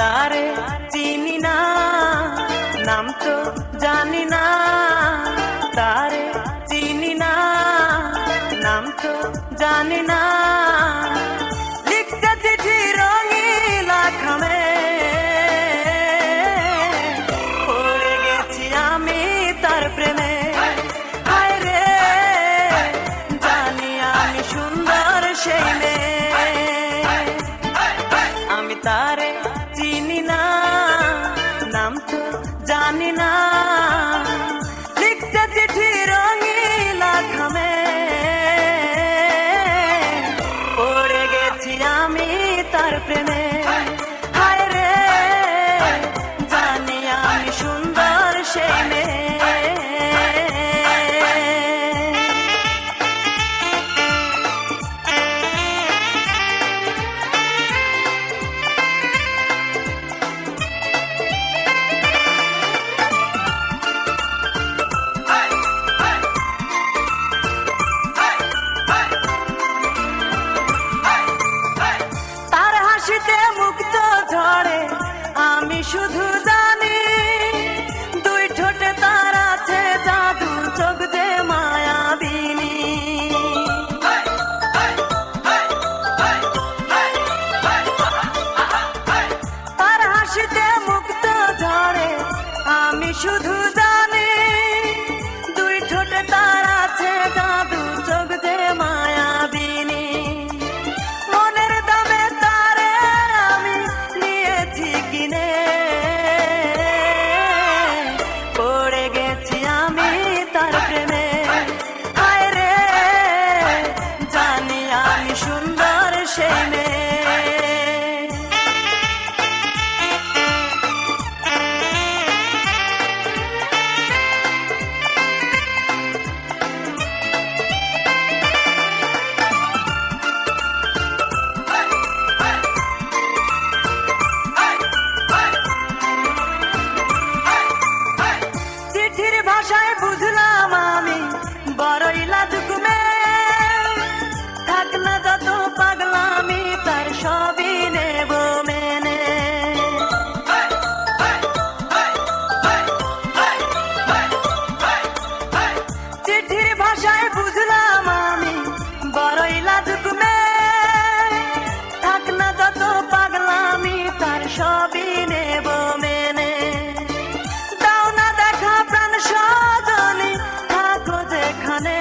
তারে চিনি না, নাম তো জানি না। তারে চিনি না, নাম তো জানি না। লিখতে চিঠি রঙিলা খামে, পড়ে গেছি আমি তার প্রেমে। হায় রে, জানি আমি সুন্দর সেই মেয়ে। আমি তারে চিনি না, নাম তো জানি না। লিখতে চিঠি রঙিলা খামে, পড়ে গেছি আমি তার প্রেমে। হায় রে, জানি আমি সুন্দর সেই মেয়ে। মুক্ত ঝরে আমি শুধু জানি, দুই ঠোঁটে তার আছে জাদু, চোখ যে মায়াবিনী। তার হাসিতে মুক্ত ঝরে আমি শুধু জানি, দুই ঠোঁটে তার আছে জাদু, চোখ যে মায়াবিনী। পড়ে গেছি আমি তার প্রেমে। হায় রে, জানি আমি সুন্দর সেই মেয়ে। চিঠির ভাষায় বুঝলাম আমি বড়ই লাজুক মেয়ে। থাক না যত পাগলামি, তার সবই নেব মেনে। চিঠির ভাষায় বুঝলাম আমি বড়ই লাজুক মেয়ে। থাক না যত পাগলামি, তার সবই নেব মেনে। সজনী থাকো যেখানে।